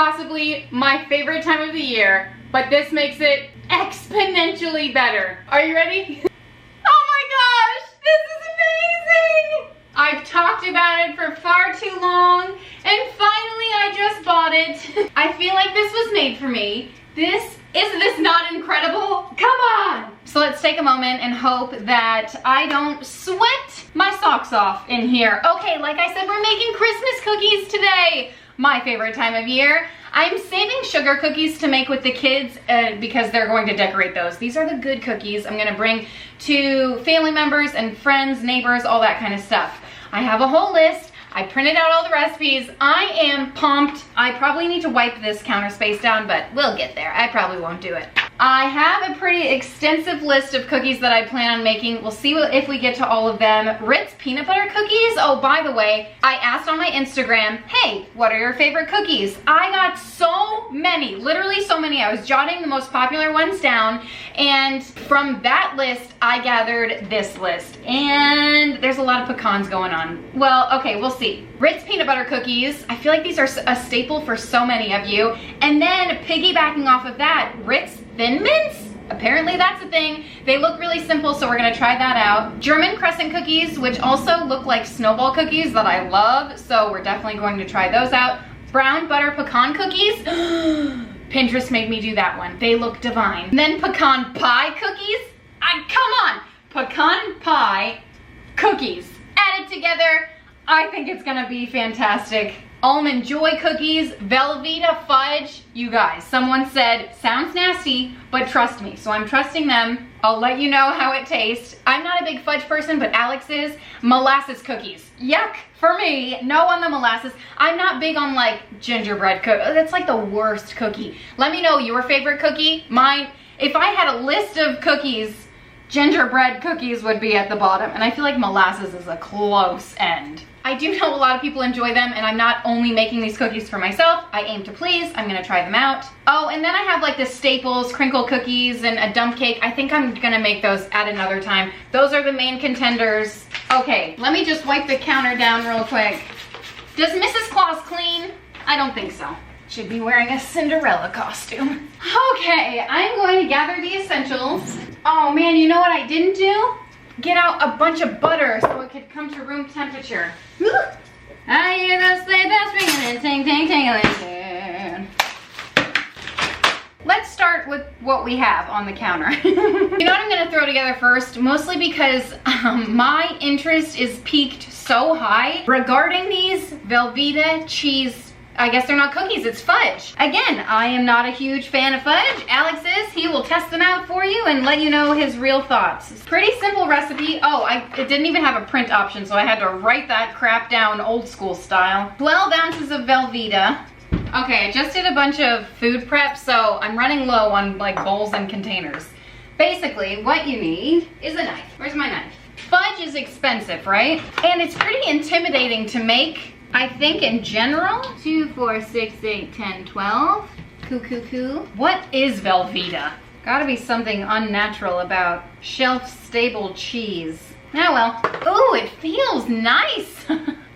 possibly my favorite time of the year, but this makes it exponentially better. Are you ready? Oh my gosh, this is amazing! I've talked about it for far too long, and finally I just bought it. I feel like this was made for me. Isn't this not incredible? Come on! So let's take a moment and hope that I don't sweat my socks off in here. Okay, like I said, we're making Christmas cookies today. My favorite time of year. I'm saving sugar cookies to make with the kids because they're going to decorate those. These are the good cookies I'm gonna bring to family members and friends, neighbors, all that kind of stuff. I have a whole list. I printed out all the recipes. I am pumped. I probably need to wipe this counter space down, but we'll get there. I probably won't do it. I have a pretty extensive list of cookies that I plan on making. We'll see if we get to all of them. Ritz peanut butter cookies. Oh, by the way, I asked on my Instagram, hey, what are your favorite cookies? I got so many, literally so many. I was jotting the most popular ones down, and from that list, I gathered this list. And there's a lot of pecans going on. Well, okay, we'll see. Ritz peanut butter cookies. I feel like these are a staple for so many of you. And then piggybacking off of that, Ritz Thin Mints. Apparently that's a thing. They look really simple, so we're gonna try that out. German Crescent cookies, which also look like snowball cookies that I love, so we're definitely going to try those out. Brown butter pecan cookies. Pinterest made me do that one. They look divine. And then pecan pie cookies. Come on, pecan pie cookies. Added together, I think it's gonna be fantastic. Almond Joy Cookies, Velveeta Fudge. You guys, someone said, sounds nasty, but trust me. So I'm trusting them. I'll let you know how it tastes. I'm not a big fudge person, but Alex is. Molasses cookies. Yuck for me. No on the molasses. I'm not big on like gingerbread cookies. That's like the worst cookie. Let me know your favorite cookie. Mine, if I had a list of cookies, gingerbread cookies would be at the bottom. And I feel like molasses is a close end. I do know a lot of people enjoy them, and I'm not only making these cookies for myself. I aim to please. I'm gonna try them out. Oh, and then I have like the staples, crinkle cookies, and a dump cake. I think I'm gonna make those at another time. Those are the main contenders. Okay, let me just wipe the counter down real quick. Does Mrs. Claus clean? I don't think so. Should be wearing a Cinderella costume. Okay, I'm going to gather the essentials. Oh man, you know what I didn't do? Get out a bunch of butter so it could come to room temperature. I hear the sleigh bells ringing and ting ting tingling. Let's start with what we have on the counter. You know what I'm gonna throw together first, mostly because my interest is peaked so high regarding these Velveeta cheese. I guess they're not cookies, it's fudge. Again, I am not a huge fan of fudge. Alex is. He will test them out for you and let you know his real thoughts. It's a pretty simple recipe. Oh, it didn't even have a print option, so I had to write that crap down old school style. 12 ounces of Velveeta. Okay, I just did a bunch of food prep, so I'm running low on like bowls and containers. Basically, what you need is a knife. Where's my knife? Fudge is expensive, right? And it's pretty intimidating to make. I think in general, 2, 4, 6, 8, 10, 12. Coo. What is Velveeta? Gotta be something unnatural about shelf-stable cheese. Oh well. Ooh, it feels nice.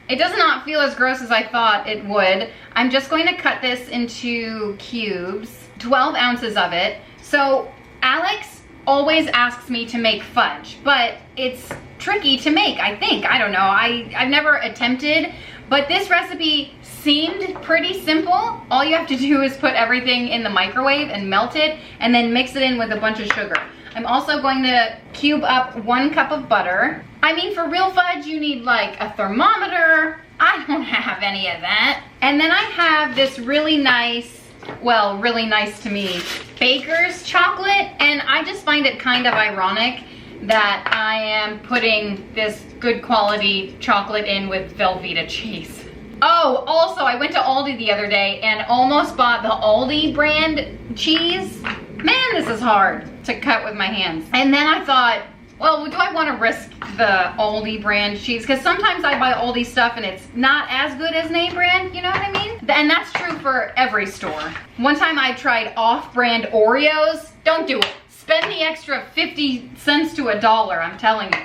It does not feel as gross as I thought it would. I'm just going to cut this into cubes, 12 ounces of it. So Alex always asks me to make fudge, but it's tricky to make, I think. I don't know, I've never attempted. But this recipe seemed pretty simple. All you have to do is put everything in the microwave and melt it, and then mix it in with a bunch of sugar. I'm also going to cube up 1 cup of butter. I mean, for real fudge, you need like a thermometer. I don't have any of that. And then I have this really nice, well, really nice to me, baker's chocolate. And I just find it kind of ironic that I am putting this good quality chocolate in with Velveeta cheese. Oh, also I went to Aldi the other day and almost bought the Aldi brand cheese. Man, this is hard to cut with my hands. And then I thought, well, do I want to risk the Aldi brand cheese? Because sometimes I buy Aldi stuff and it's not as good as name brand, you know what I mean? And that's true for every store. One time I tried off-brand Oreos. Don't do it. Spend the extra 50 cents to $1, I'm telling you.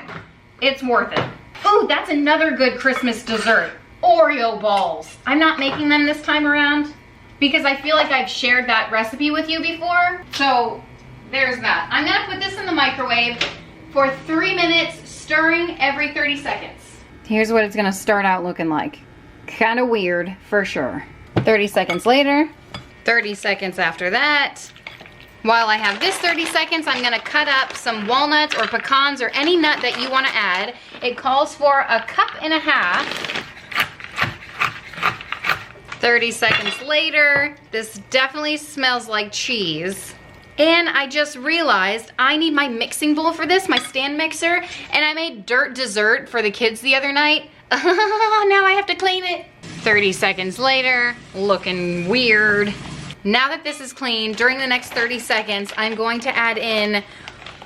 It's worth it. Ooh, that's another good Christmas dessert. Oreo balls. I'm not making them this time around because I feel like I've shared that recipe with you before. So there's that. I'm gonna put this in the microwave for 3 minutes, stirring every 30 seconds. Here's what it's gonna start out looking like. Kind of weird, for sure. 30 seconds later, 30 seconds after that. While I have this 30 seconds, I'm gonna cut up some walnuts or pecans or any nut that you wanna add. It calls for 1.5 cups. 30 seconds later, this definitely smells like cheese. And I just realized I need my mixing bowl for this, my stand mixer, and I made dirt dessert for the kids the other night. Now I have to clean it. 30 seconds later, looking weird. Now that this is clean, during the next 30 seconds, I'm going to add in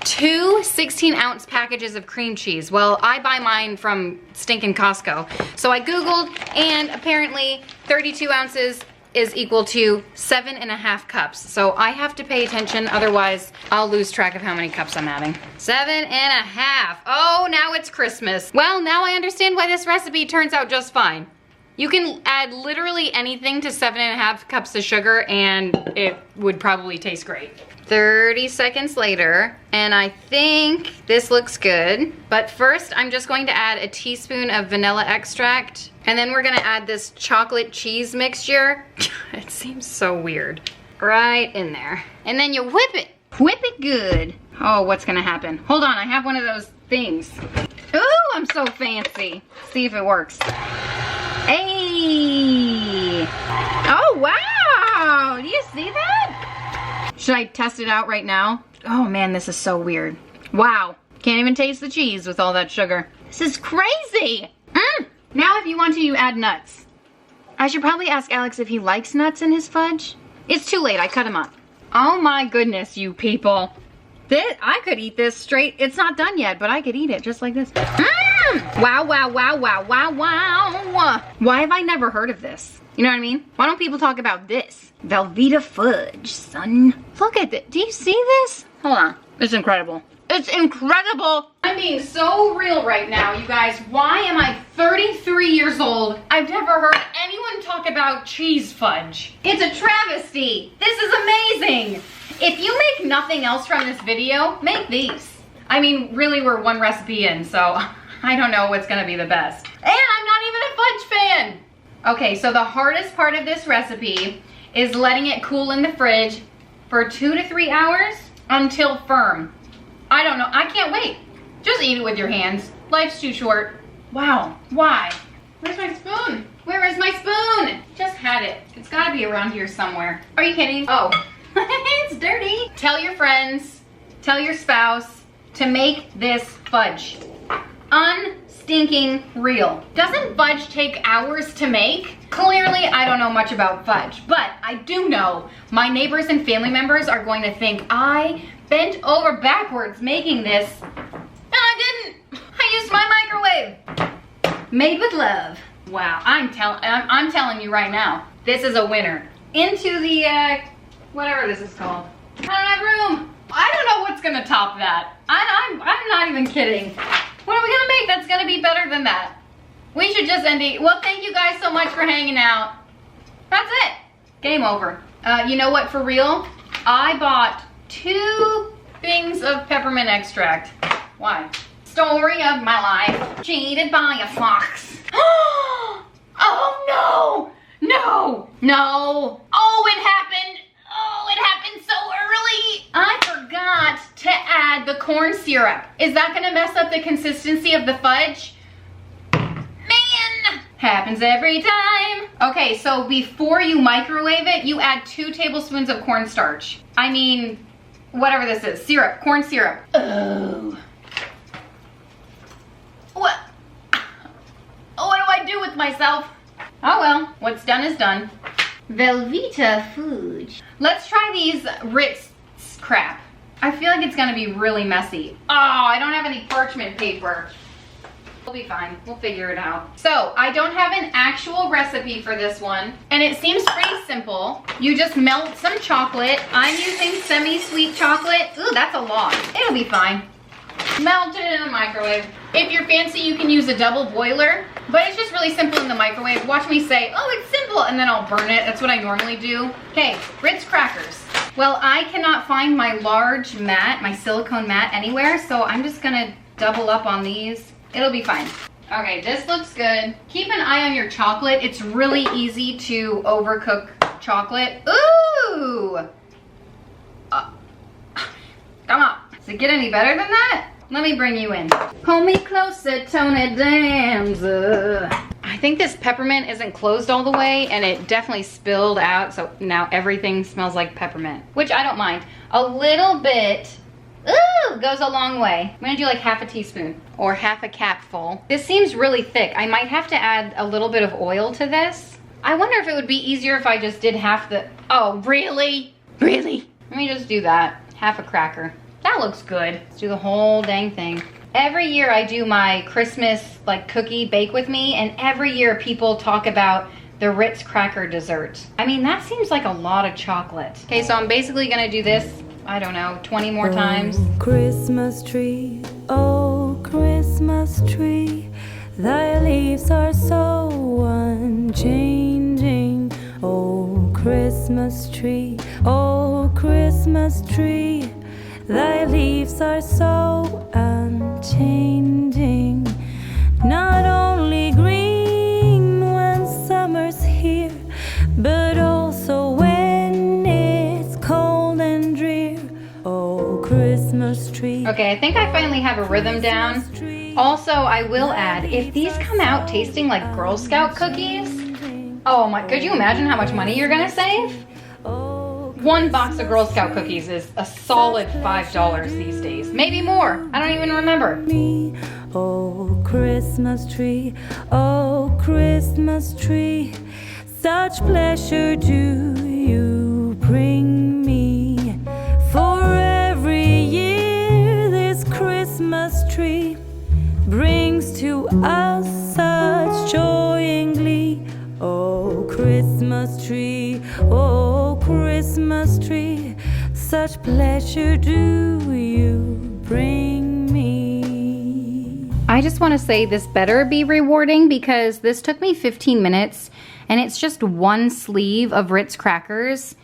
2 16-ounce packages of cream cheese. Well, I buy mine from stinking Costco. So I Googled, and apparently 32 ounces is equal to 7.5 cups. So I have to pay attention, otherwise I'll lose track of how many cups I'm adding. 7.5. Oh, now it's Christmas. Well, now I understand why this recipe turns out just fine. You can add literally anything to 7.5 cups of sugar and it would probably taste great. 30 seconds later, and I think this looks good. But first, I'm just going to add a teaspoon of vanilla extract, and then we're gonna add this chocolate cheese mixture. It seems so weird. Right in there. And then you whip it. Whip it good. Oh, what's gonna happen? Hold on, I have one of those things. Ooh, I'm so fancy. See if it works. Hey! Oh, wow! Do you see that? Should I test it out right now? Oh man, this is so weird. Wow, can't even taste the cheese with all that sugar. This is crazy! Now if you want to, you add nuts. I should probably ask Alex if he likes nuts in his fudge. It's too late, I cut him up. Oh my goodness, you people. I could eat this straight. It's not done yet, but I could eat it just like this. Wow, wow, wow, wow, wow, wow. Why have I never heard of this? You know what I mean? Why don't people talk about this? Velveeta Fudge, son. Look at this. Do you see this? Hold on. It's incredible. It's incredible. I'm being so real right now, you guys. Why am I 33 years old? I've never heard anyone talk about cheese fudge. It's a travesty. This is amazing. If you make nothing else from this video, make these. I mean, really, we're one recipe in, so I don't know what's gonna be the best. And I'm not even a fudge fan. Okay, so the hardest part of this recipe is letting it cool in the fridge for 2 to 3 hours until firm. I don't know, I can't wait. Just eat it with your hands. Life's too short. Wow, why? Where's my spoon? Where is my spoon? Just had it. It's gotta be around here somewhere. Are you kidding? Oh, it's dirty. Tell your friends, tell your spouse to make this fudge. Unstinking real. Doesn't fudge take hours to make? Clearly, I don't know much about fudge, but I do know my neighbors and family members are going to think I bent over backwards making this. No, I didn't. I used my microwave. Made with love. Wow, I'm telling you right now, this is a winner. Into the, whatever this is called. I don't have room. I don't know what's gonna top that. I'm not even kidding. What are we gonna make that's gonna be better than that? We should just end it. Well, thank you guys so much for hanging out. That's it. Game over. You know what, for real? I bought 2 things of peppermint extract. Why? Story of my life. Cheated by a fox. Oh no! No! No! Oh, it happened! Oh, it happened so early! I forgot to add the corn syrup. Is that gonna mess up the consistency of the fudge? Man! Happens every time. Okay, so before you microwave it, you add 2 tablespoons of cornstarch. I mean, whatever this is. Syrup. Corn syrup. Oh. What? What do I do with myself? Oh well, what's done is done. Velveeta Fudge. Let's try these Ritz crap. I feel like it's gonna be really messy. Oh, I don't have any parchment paper. We'll be fine, we'll figure it out. So, I don't have an actual recipe for this one, and it seems pretty simple. You just melt some chocolate. I'm using semi-sweet chocolate. Ooh, that's a lot. It'll be fine. Melt it in the microwave. If you're fancy, you can use a double boiler. But it's just really simple in the microwave. Watch me say, oh, it's simple, and then I'll burn it. That's what I normally do. Okay, Ritz crackers. Well, I cannot find my large mat, my silicone mat anywhere, so I'm just gonna double up on these. It'll be fine. Okay, this looks good. Keep an eye on your chocolate. It's really easy to overcook chocolate. Ooh! Come on. Does it get any better than that? Let me bring you in. Hold me closer, Tony Danza. I think this peppermint isn't closed all the way, and it definitely spilled out, so now everything smells like peppermint, which I don't mind. A little bit, ooh, goes a long way. I'm gonna do like half a teaspoon or half a capful. This seems really thick. I might have to add a little bit of oil to this. I wonder if it would be easier if I just did half the, oh, really? Really? Let me just do that, half a cracker. That looks good. Let's do the whole dang thing. Every year I do my Christmas like cookie bake with me, and every year people talk about the Ritz cracker dessert. I mean, that seems like a lot of chocolate. Okay, so I'm basically gonna do this, I don't know, 20 more times. Oh, Christmas tree, oh, Christmas tree, thy leaves are so unchanging. Oh, Christmas tree, oh, Christmas tree, thy leaves are so unchanging. Not only green when summer's here, but also when it's cold and drear. Oh, Christmas tree. Okay, I think I finally have a rhythm down. Also, I will add, if these come out tasting like Girl Scout cookies, oh my, could you imagine how much money you're gonna save? One box of Girl Scout cookies is a solid $5 these days. Maybe more. I don't even remember. Oh, Christmas tree, oh, Christmas tree, such pleasure do you bring me. For every year this Christmas tree brings to us such joy and glee. Oh, Christmas tree, oh, Christmas tree, such pleasure do you bring me. I just want to say this better be rewarding, because this took me 15 minutes and it's just one sleeve of Ritz crackers.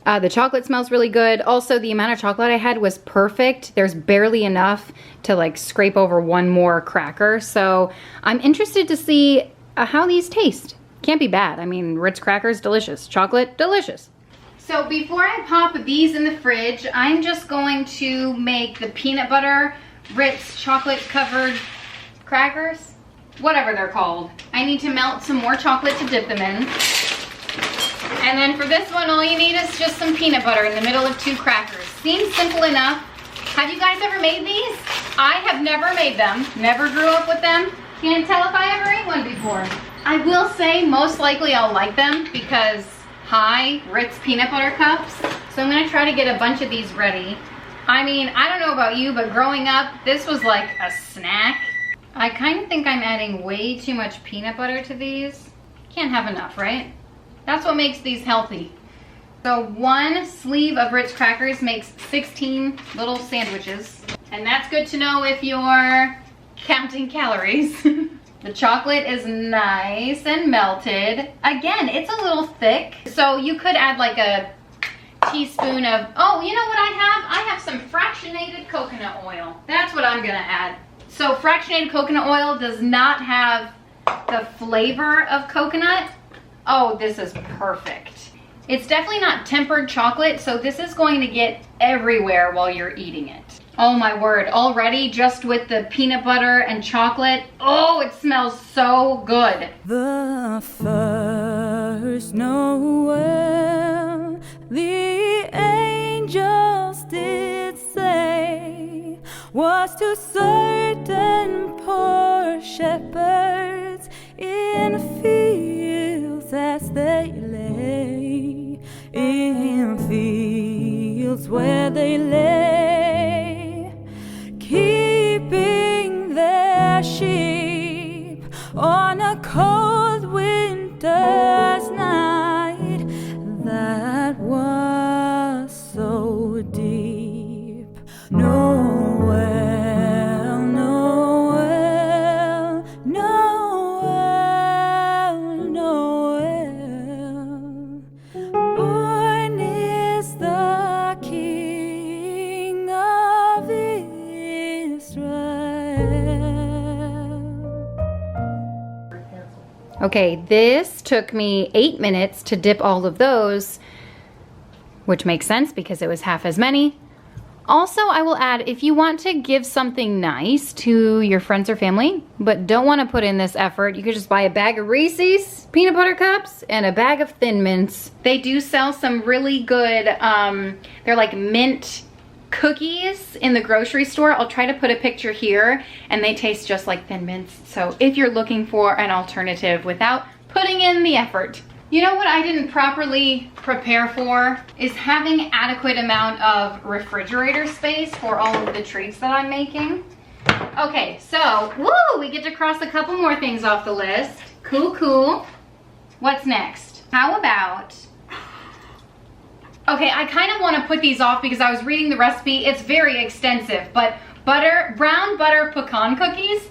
The chocolate smells really good. Also, the amount of chocolate I had was perfect. There's barely enough to like scrape over one more cracker. So I'm interested to see how these taste. Can't be bad. I mean, Ritz crackers, delicious. Chocolate, delicious. So before I pop these in the fridge, I'm just going to make the peanut butter Ritz chocolate covered crackers, whatever they're called. I need to melt some more chocolate to dip them in. And then for this one, all you need is just some peanut butter in the middle of two crackers. Seems simple enough. Have you guys ever made these? I have never made them, never grew up with them. Can't tell if I ever ate one before. I will say most likely I'll like them because hi, Ritz peanut butter cups. So I'm gonna try to get a bunch of these ready. I mean, I don't know about you, but growing up, this was like a snack. I kind of think I'm adding way too much peanut butter to these. Can't have enough, right? That's what makes these healthy. So one sleeve of Ritz crackers makes 16 little sandwiches. And that's good to know if you're counting calories. The chocolate is nice and melted. Again, it's a little thick, so you could add like a teaspoon of, oh, you know what I have? I have some fractionated coconut oil. That's what I'm gonna add. So fractionated coconut oil does not have the flavor of coconut. Oh, this is perfect. It's definitely not tempered chocolate, so this is going to get everywhere while you're eating it. Oh my word, already just with the peanut butter and chocolate, oh, it smells so good. The first Noel, the angels did say, was to certain poor shepherds in fields as they lay, in fields where they lay, keeping their sheep on a cold winter's night that was so deep. Noel, Noel, Noel. Okay, this took me 8 minutes to dip all of those, which makes sense because it was half as many. Also, I will add, if you want to give something nice to your friends or family, but don't want to put in this effort, you could just buy a bag of Reese's peanut butter cups and a bag of Thin Mints. They do sell some really good, they're like mint cookies in the grocery store. I'll try to put a picture here, and they taste just like Thin Mints. So if you're looking for an alternative without putting in the effort. You know what I didn't properly prepare for is having adequate amount of refrigerator space for all of the treats that I'm making. Okay, so, woo, we get to cross a couple more things off the list. Cool, cool. What's next? How about, okay, I kind of want to put these off because I was reading the recipe. It's very extensive, but brown butter pecan cookies,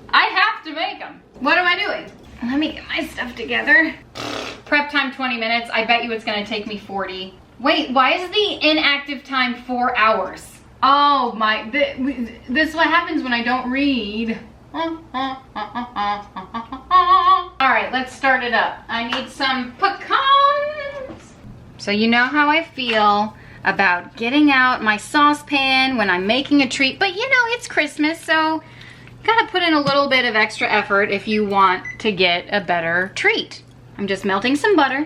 I have to make them. What am I doing? Let me get my stuff together. Prep time 20 minutes. I bet you it's gonna take me 40. Wait, why is the inactive time 4 hours? Oh my, this is what happens when I don't read. All right, let's start it up. I need some pecans. So you know how I feel about getting out my saucepan when I'm making a treat, but you know, it's Christmas, so gotta put in a little bit of extra effort if you want to get a better treat. I'm just melting some butter.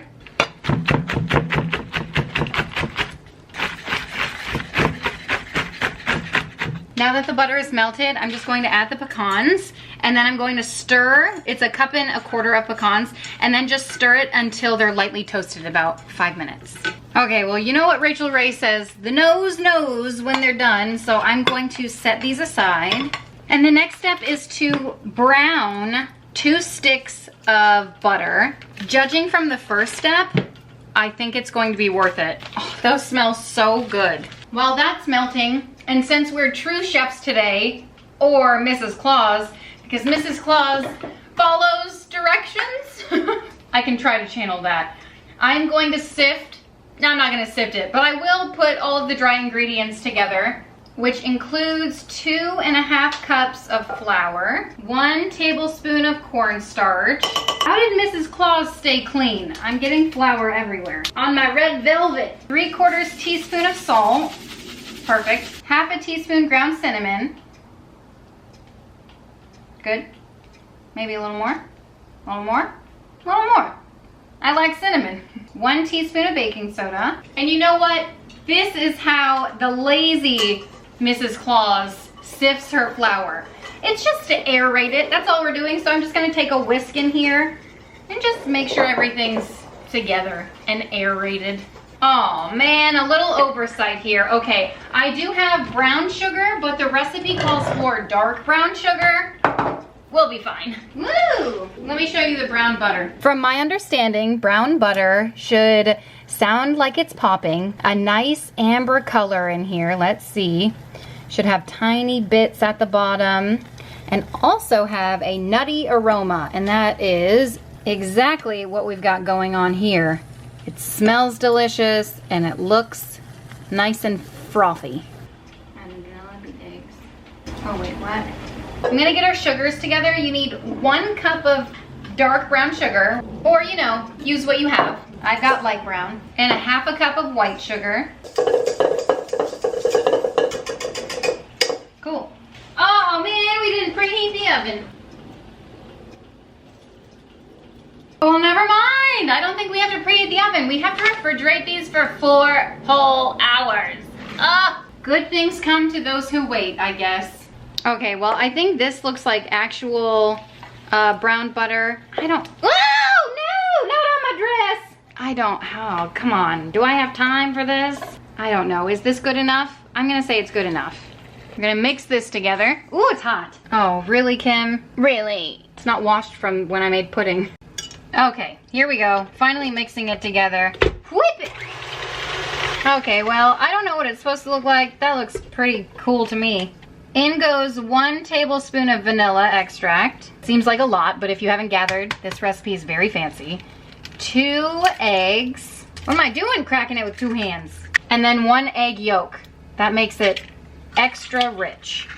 Now that the butter is melted, I'm just going to add the pecans, and then I'm going to stir. It's 1.25 cups of pecans, and then just stir it until they're lightly toasted, about 5 minutes. Okay, well, you know what Rachel Ray says, the nose knows when they're done, so I'm going to set these aside. And the next step is to brown 2 sticks of butter. Judging from the first step, I think it's going to be worth it. Oh, those smell so good. While that's melting, and since we're true chefs today, or Mrs. Claus, because Mrs. Claus follows directions, I can try to channel that. I'm going to sift, no, I'm not going to sift it, but I will put all of the dry ingredients together, which includes 2.5 cups of flour, 1 tablespoon of cornstarch. How did Mrs. Claus stay clean? I'm getting flour everywhere. On my red velvet, 3/4 teaspoon of salt, perfect. 1/2 teaspoon ground cinnamon, good. Maybe a little more, a little more, a little more. I like cinnamon. 1 teaspoon of baking soda. And you know what? This is how the lazy Mrs. Claus sifts her flour. It's just to aerate it. That's all we're doing. So I'm just gonna take a whisk in here and just make sure everything's together and aerated. Oh man, a little oversight here. Okay, I do have brown sugar, but the recipe calls for dark brown sugar. We'll be fine. Woo! Let me show you the brown butter. From my understanding, brown butter should sound like it's popping. A nice amber color in here, let's see. Should have tiny bits at the bottom and also have a nutty aroma, and that is exactly what we've got going on here. It smells delicious and it looks nice and frothy. And vanilla beet eggs. Oh wait, what? I'm gonna get our sugars together. You need 1 cup of dark brown sugar, or you know, use what you have. I've got light brown. And 1/2 cup of white sugar. Cool. Oh man, we didn't preheat the oven. Well, never mind. I don't think we have to preheat the oven. We have to refrigerate these for 4 whole hours. Good things come to those who wait, I guess. Okay, well, I think this looks like actual brown butter. I don't, oh no, not on my dress. I don't, oh, come on. Do I have time for this? I don't know. Is this good enough? I'm gonna say it's good enough. I'm gonna mix this together. Ooh, it's hot. Oh, really, Kim? Really? It's not washed from when I made pudding. Okay, here we go. Finally mixing it together. Whip it! Okay, well, I don't know what it's supposed to look like. That looks pretty cool to me. In goes 1 tablespoon of vanilla extract. Seems like a lot, but if you haven't gathered, this recipe is very fancy. 2 eggs. What am I doing cracking it with 2 hands? And then 1 egg yolk. That makes it extra rich.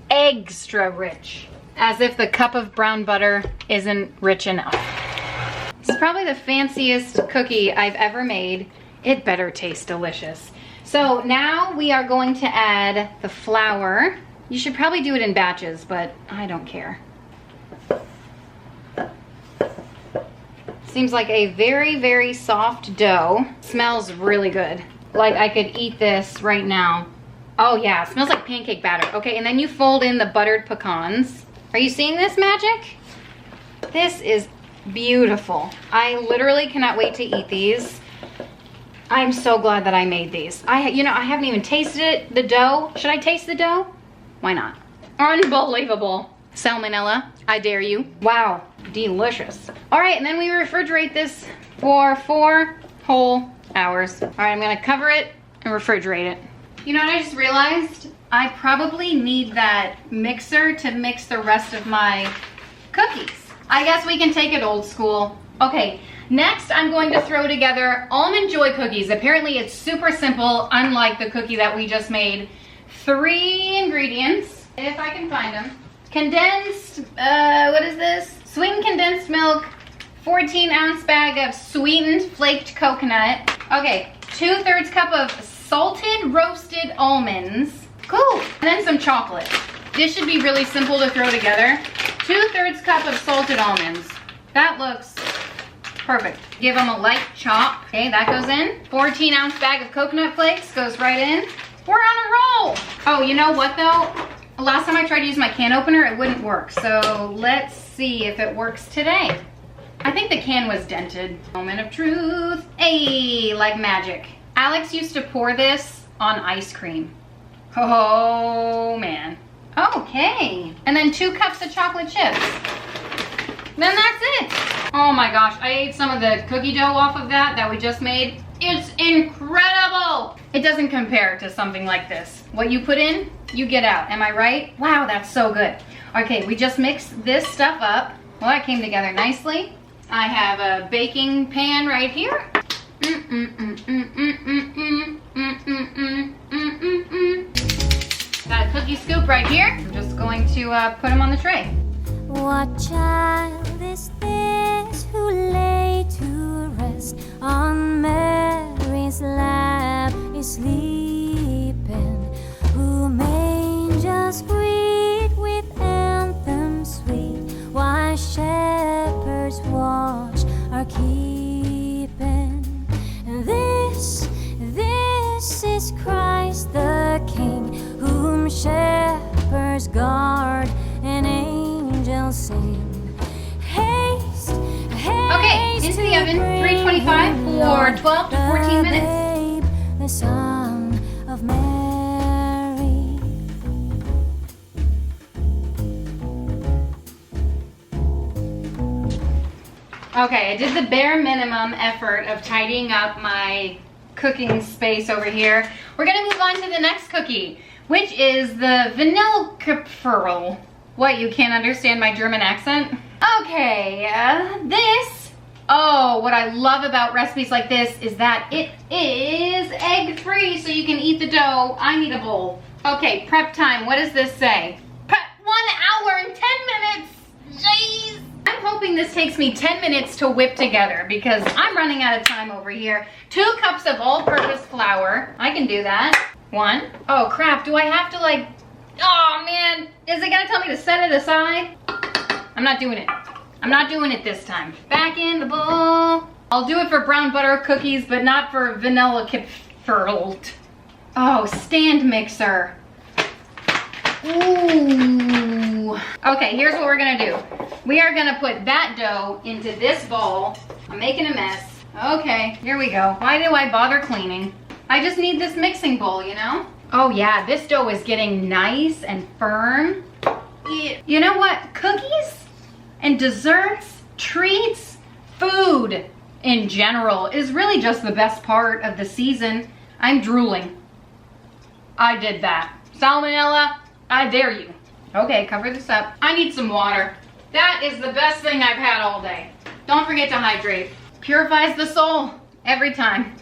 Extra rich. As if the cup of brown butter isn't rich enough. This is probably the fanciest cookie I've ever made. It better taste delicious. So now we are going to add the flour. You should probably do it in batches, but I don't care. Seems like a very, very soft dough. Smells really good. Like I could eat this right now. Oh yeah, it smells like pancake batter. Okay, and then you fold in the buttered pecans. Are you seeing this magic? This is beautiful. I literally cannot wait to eat these. I'm so glad that I made these. I haven't even tasted it, the dough. Should I taste the dough? Why not? Unbelievable. Salmonella, I dare you. Wow, delicious. All right, and then we refrigerate this for 4 whole hours. All right, I'm gonna cover it and refrigerate it. You know what I just realized? I probably need that mixer to mix the rest of my cookies. I guess we can take it old school. Okay, next I'm going to throw together Almond Joy Cookies. Apparently it's super simple, unlike the cookie that we just made. 3 ingredients, if I can find them. Condensed, what is this? Sweetened condensed milk, 14-ounce bag of sweetened flaked coconut. Okay, 2/3 cup of salted roasted almonds. Cool. And then some chocolate. This should be really simple to throw together. 2/3 cup of salted almonds. That looks perfect. Give them a light chop. Okay, that goes in. 14-ounce bag of coconut flakes goes right in. We're on a roll. Oh, you know what though? Last time I tried to use my can opener, it wouldn't work. So let's see if it works today. I think the can was dented. Moment of truth. Hey, like magic. Alex used to pour this on ice cream. Oh man. Okay. And then 2 cups of chocolate chips. Then that's it. Oh my gosh, I ate some of the cookie dough off of that we just made. It's incredible. It doesn't compare to something like this. What you put in, you get out. Am I right? Wow, that's so good. Okay, we just mixed this stuff up. Well, that came together nicely. I have a baking pan right here. Got a cookie scoop right here. I'm just going to put them on the tray. What child is this who lay to rest on Mary's lap is sleeping, whom angels greet with anthems sweet, while shepherds watch are keeping. This is Christ the King, whom shepherds guard and angels sing. Haste, Okay, into the oven, 325 for 12 to 14 minutes. The Son of Mary. Okay, I did the bare minimum effort of tidying up my cooking space over here. We're gonna move on to the next cookie, which is the Vanillekipferl. What, you can't understand my German accent? Okay, what I love about recipes like this is that it is egg-free, so you can eat the dough. I need a bowl. Okay, prep time, what does this say? Prep 1 hour and 10 minutes, jeez. I'm hoping this takes me 10 minutes to whip together because I'm running out of time over here. 2 cups of all-purpose flour. I can do that. 1. Oh crap, do I have to like, oh man, is it gonna tell me to set it aside? I'm not doing it. I'm not doing it this time. Back in the bowl. I'll do it for brown butter cookies, but not for Vanillekipferl. Oh, stand mixer. Ooh. Okay, here's what we're gonna do. We are gonna put that dough into this bowl. I'm making a mess. Okay, here we go. Why do I bother cleaning? I just need this mixing bowl, you know? Oh yeah, this dough is getting nice and firm. You know what? Cookies and desserts, treats, food in general is really just the best part of the season. I'm drooling. I did that. Salmonella, I dare you. Okay, cover this up. I need some water. That is the best thing I've had all day. Don't forget to hydrate. Purifies the soul every time.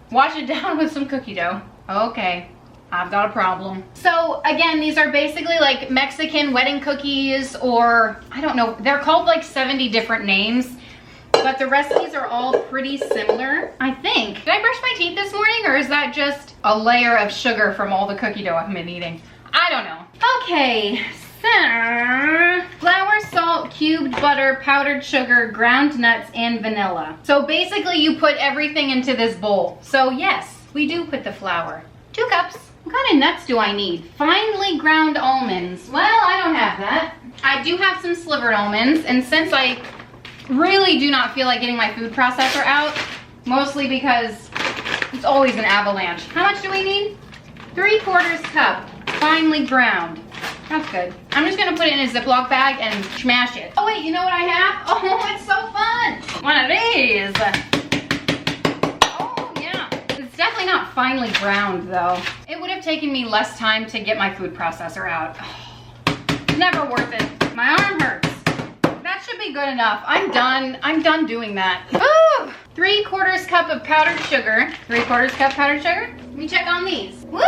Wash it down with some cookie dough. Okay. I've got a problem. So again, these are basically like Mexican wedding cookies, or I don't know, they're called like 70 different names, but the recipes are all pretty similar, I think. Did I brush my teeth this morning, or is that just a layer of sugar from all the cookie dough I've been eating? I don't know. Okay, so flour, salt, cubed butter, powdered sugar, ground nuts, and vanilla. So basically you put everything into this bowl. So yes, we do put the flour. 2 cups. What kind of nuts do I need? Finely ground almonds. Well, I don't have that. I do have some slivered almonds, and since I really do not feel like getting my food processor out, mostly because it's always an avalanche. How much do we need? 3/4 cup, finely ground. That's good. I'm just gonna put it in a Ziploc bag and smash it. Oh wait, you know what I have? Oh, it's so fun. One of these. Oh yeah. It's definitely not finely ground though. It would have taken me less time to get my food processor out. Oh, never worth it. My arm hurts. That should be good enough. I'm done doing that. Ooh, 3/4 cup of powdered sugar. 3/4 cup powdered sugar. Let me check on these. Woo,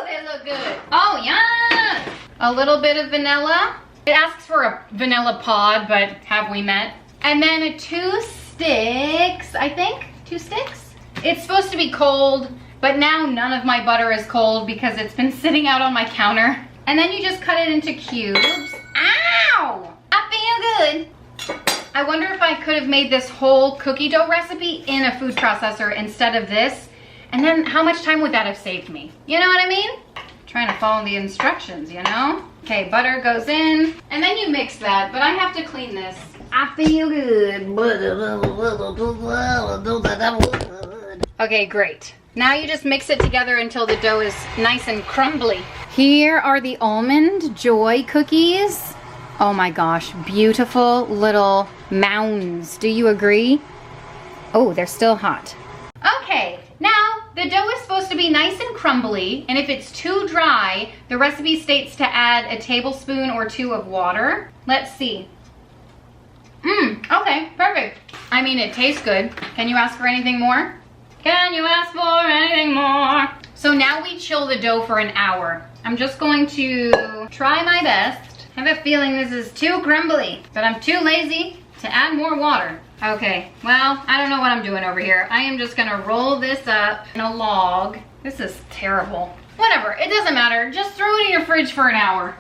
they look good. Oh, yeah. A little bit of vanilla. It asks for a vanilla pod, but have we met? And then 2 sticks, I think. 2 sticks? It's supposed to be cold, but now none of my butter is cold because it's been sitting out on my counter. And then you just cut it into cubes. Ow! I feel good. I wonder if I could have made this whole cookie dough recipe in a food processor instead of this. And then how much time would that have saved me? You know what I mean? Trying to follow the instructions, you know? Okay, butter goes in, and then you mix that, but I have to clean this. I feel good. Okay, great. Now you just mix it together until the dough is nice and crumbly. Here are the Almond Joy Cookies. Oh my gosh, beautiful little mounds. Do you agree? Oh, they're still hot. Okay, now the dough is supposed to be nice and crumbly, and if it's too dry, the recipe states to add a tablespoon or 2 of water. Let's see. Okay, perfect. I mean, it tastes good. Can you ask for anything more? Can you ask for anything more? So now we chill the dough for an hour. I'm just going to try my best. I have a feeling this is too crumbly, but I'm too lazy to add more water. Okay, well, I don't know what I'm doing over here. I am just gonna roll this up in a log. This is terrible. Whatever, it doesn't matter. Just throw it in your fridge for an hour.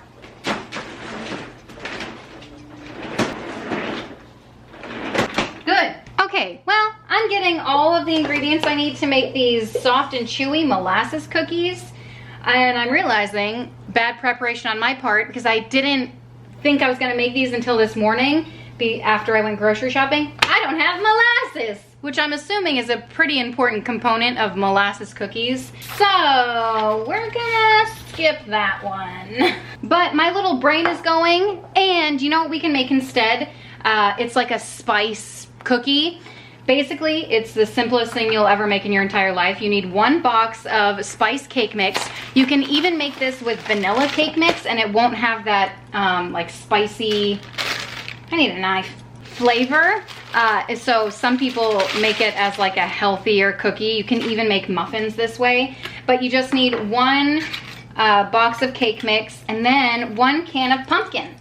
Good. Okay, well, I'm getting all of the ingredients I need to make these soft and chewy molasses cookies. And I'm realizing bad preparation on my part because I didn't think I was gonna make these until this morning after I went grocery shopping. I don't have molasses, which I'm assuming is a pretty important component of molasses cookies. So we're gonna skip that one. But my little brain is going, and you know what we can make instead? It's like a spice cookie. Basically, it's the simplest thing you'll ever make in your entire life. You need 1 box of spice cake mix. You can even make this with vanilla cake mix, and it won't have that like spicy, I need a knife, flavor. So some people make it as like a healthier cookie. You can even make muffins this way. But you just need 1 box of cake mix and then 1 can of pumpkin.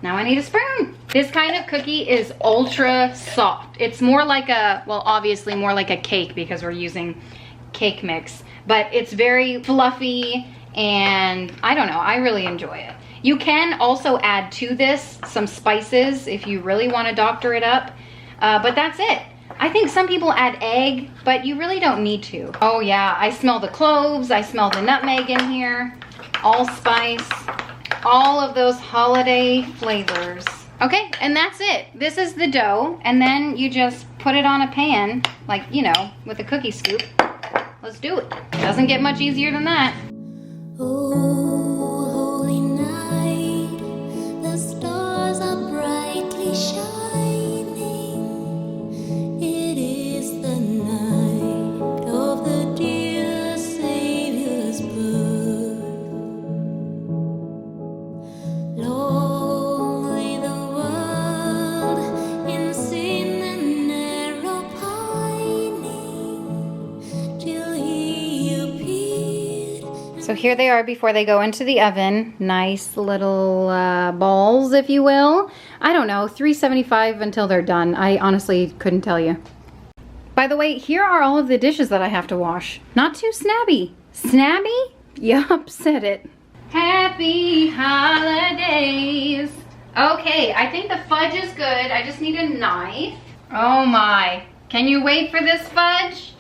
Now I need a spoon. This kind of cookie is ultra soft. It's more like a, well, obviously more like a cake because we're using cake mix, but it's very fluffy and I don't know, I really enjoy it. You can also add to this some spices if you really want to doctor it up, but that's it. I think some people add egg, but you really don't need to. Oh yeah, I smell the cloves, I smell the nutmeg in here, allspice. All of those holiday flavors. Okay, and that's it. This is the dough, and then you just put it on a pan, like, you know, with a cookie scoop. Let's do it. Doesn't get much easier than that. Oh, holy night, the stars are brightly shining. It is the night of the dear Savior's birth. Long lay the world in sin and narrow pining, till he appeared So here they are before they go into the oven. Nice little balls, if you will. I don't know, 375 until they're done. I honestly couldn't tell you. By the way, here are all of the dishes that I have to wash. Not too snabby. Snabby? Yup, said it. Happy holidays. Okay, I think the fudge is good. I just need a knife. Oh my. Can you wait for this fudge?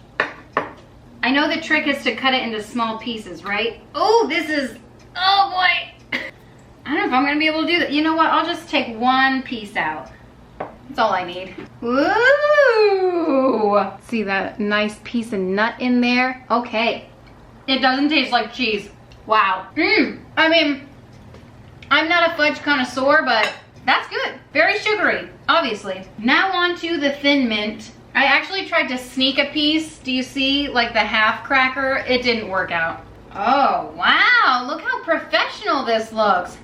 I know the trick is to cut it into small pieces, right? Oh, this is, oh boy. I don't know if I'm gonna be able to do that. You know what, I'll just take one piece out. That's all I need. Ooh! See that nice piece of nut in there? Okay. It doesn't taste like cheese. Wow. I mean, I'm not a fudge connoisseur, but that's good. Very sugary, obviously. Now on to the Thin Mint. I actually tried to sneak a piece. Do you see, like the half cracker? It didn't work out. Oh, wow. Look how professional this looks.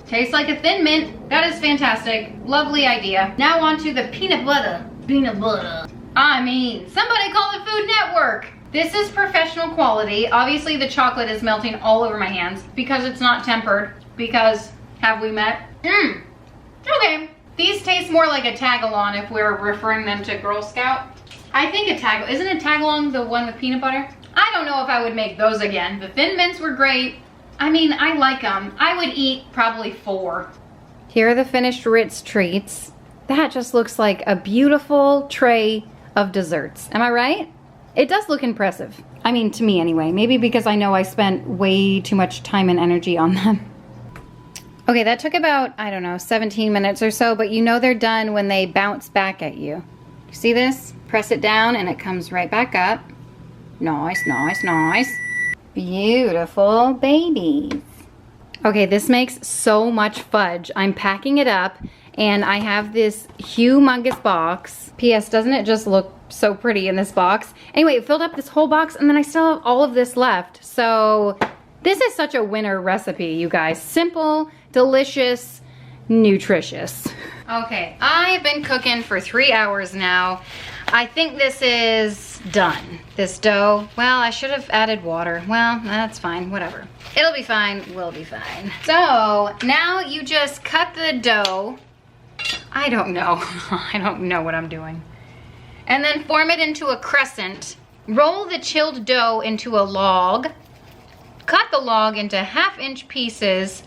Tastes like a Thin Mint. That is fantastic. Lovely idea. Now on to the peanut butter. Peanut butter. I mean, somebody call the Food Network. This is professional quality. Obviously the chocolate is melting all over my hands because it's not tempered. Because, have we met? Okay. These taste more like a tag-along if we're referring them to Girl Scout. I think isn't a tag-along the one with peanut butter? I don't know if I would make those again. The Thin Mints were great. I mean, I like them. I would eat probably 4. Here are the finished Ritz treats. That just looks like a beautiful tray of desserts. Am I right? It does look impressive. I mean, to me anyway. Maybe because I know I spent way too much time and energy on them. Okay, that took about, I don't know, 17 minutes or so, but you know they're done when they bounce back at you. You see this? Press it down and it comes right back up. Nice, nice, nice. Beautiful babies. Okay, this makes so much fudge. I'm packing it up and I have this humongous box. P.S. Doesn't it just look so pretty in this box? Anyway, it filled up this whole box and then I still have all of this left. So this is such a winner recipe, you guys. Simple, delicious, nutritious. Okay, I've been cooking for 3 hours now. I think this is done. This dough, well, I should have added water. Well, that's fine, whatever. It'll be fine, we'll be fine. So now you just cut the dough. I don't know. I don't know what I'm doing. And then form it into a crescent. Roll the chilled dough into a log. Cut the log into 1/2-inch pieces.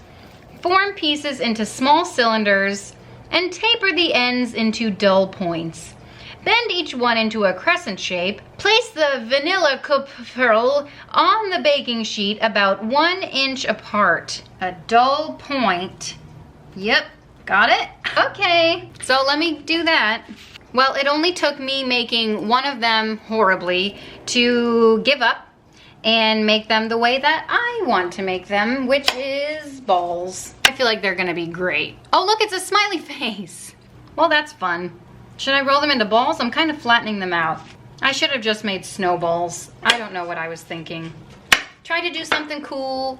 Form pieces into small cylinders and taper the ends into dull points. Bend each one into a crescent shape. Place the Vanillekipferl on the baking sheet about 1 inch apart. A dull point. Yep, got it? Okay, so let me do that. Well, it only took me making one of them horribly to give up and make them the way that I want to make them, which is balls. I feel like they're gonna be great. Oh, look, it's a smiley face. Well, that's fun. Should I roll them into balls? I'm kind of flattening them out. I should have just made snowballs. I don't know what I was thinking. Try to do something cool,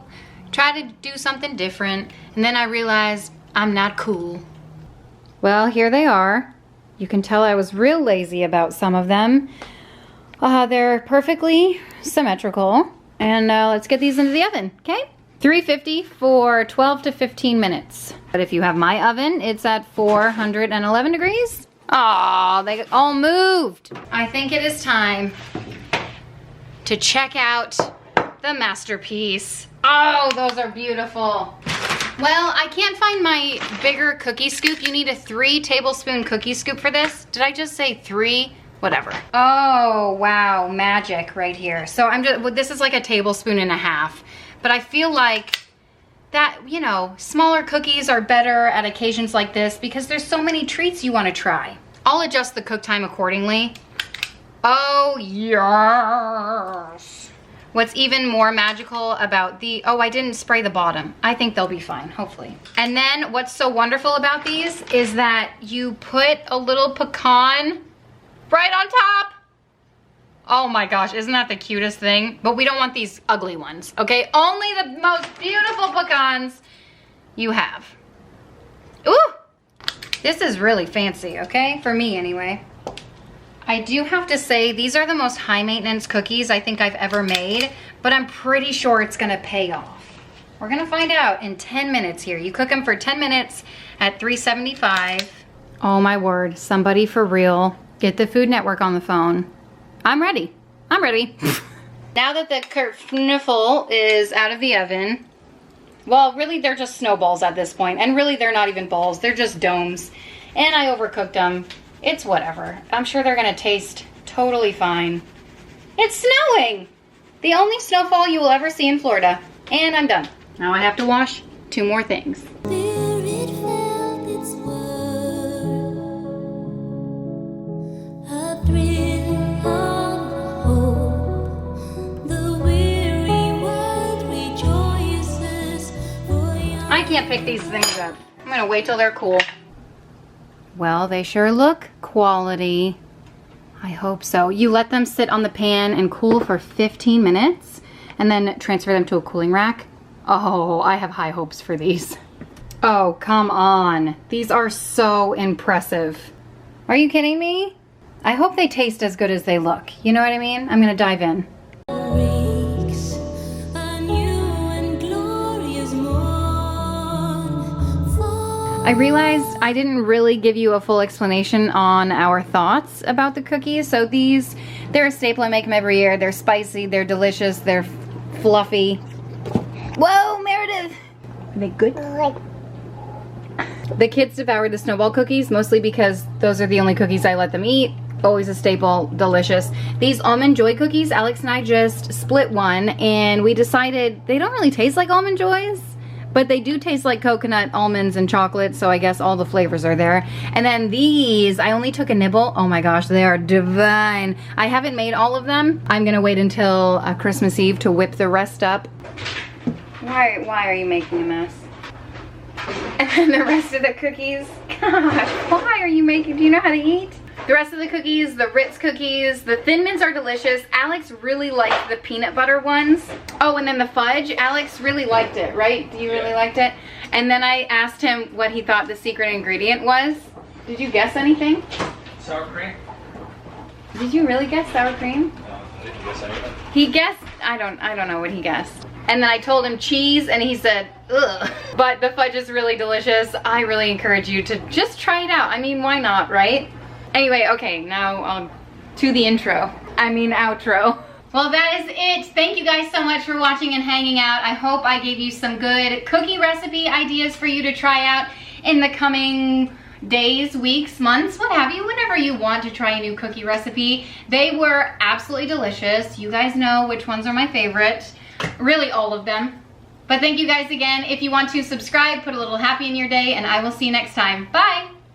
try to do something different, and then I realized I'm not cool. Well, here they are. You can tell I was real lazy about some of them. They're perfectly symmetrical. And let's get these into the oven, okay? 350 for 12 to 15 minutes. But if you have my oven, it's at 411 degrees. Aw, they all moved. I think it is time to check out the masterpiece. Oh, those are beautiful. Well, I can't find my bigger cookie scoop. You need a 3-tablespoon cookie scoop for this. Did I just say 3? Whatever. Oh, wow, magic right here. So this is like a 1.5 tablespoons. But I feel like that, you know, smaller cookies are better at occasions like this because there's so many treats you want to try. I'll adjust the cook time accordingly. Oh, yes. What's even more magical about oh, I didn't spray the bottom. I think they'll be fine, hopefully. And then what's so wonderful about these is that you put a little pecan right on top. Oh my gosh, isn't that the cutest thing? But we don't want these ugly ones, okay? Only the most beautiful pecans you have. Ooh, this is really fancy, okay? For me anyway. I do have to say, these are the most high maintenance cookies I think I've ever made, but I'm pretty sure it's gonna pay off. We're gonna find out in 10 minutes here. You cook them for 10 minutes at 375. Oh my word, somebody for real. Get the Food Network on the phone. I'm ready. I'm ready. Now that the Kerfniffle is out of the oven, well, really they're just snowballs at this point, and really they're not even balls, they're just domes. And I overcooked them. It's whatever. I'm sure they're gonna taste totally fine. It's snowing! The only snowfall you will ever see in Florida. And I'm done. Now I have to wash 2 more things. Spirit felt its word, a thrill of hope. The weary world rejoices for your I can't pick these things up. I'm gonna wait till they're cool. Well, they sure look quality. I hope so. You let them sit on the pan and cool for 15 minutes and then transfer them to a cooling rack. Oh, I have high hopes for these. Oh, come on. These are so impressive. Are you kidding me? I hope they taste as good as they look. You know what I mean? I'm gonna dive in. breaks, a new and glorious morn. For I realized I didn't really give you a full explanation on our thoughts about the cookies. So they're a staple. I make them every year. They're spicy, they're delicious, they're fluffy. Whoa, Meredith! Are they good? The kids devoured the snowball cookies, mostly because those are the only cookies I let them eat. Always a staple, delicious. These Almond Joy cookies, Alex and I just split one, and we decided they don't really taste like Almond Joys, but they do taste like coconut, almonds, and chocolate, so I guess all the flavors are there. And then these, I only took a nibble. Oh my gosh, they are divine. I haven't made all of them. I'm gonna wait until Christmas Eve to whip the rest up. Why are you making a mess? And then the rest of the cookies, gosh, why are you making, do you know how to eat? The rest of the cookies, the Ritz cookies, the Thin Mints are delicious. Alex really liked the peanut butter ones. Oh, and then the fudge, Alex really liked it, right? You really liked it? And then I asked him what he thought the secret ingredient was. Did you guess anything? Sour cream? Did you really guess sour cream? No, did you guess anything? He guessed, I don't know what he guessed. And then I told him cheese and he said, ugh. But the fudge is really delicious. I really encourage you to just try it out. I mean, why not, right? Anyway, okay, now to the outro. Well, that is it. Thank you guys so much for watching and hanging out. I hope I gave you some good cookie recipe ideas for you to try out in the coming days, weeks, months, what have you, whenever you want to try a new cookie recipe. They were absolutely delicious. You guys know which ones are my favorite. Really all of them. But thank you guys again. If you want to subscribe, put a little happy in your day, and I will see you next time. Bye!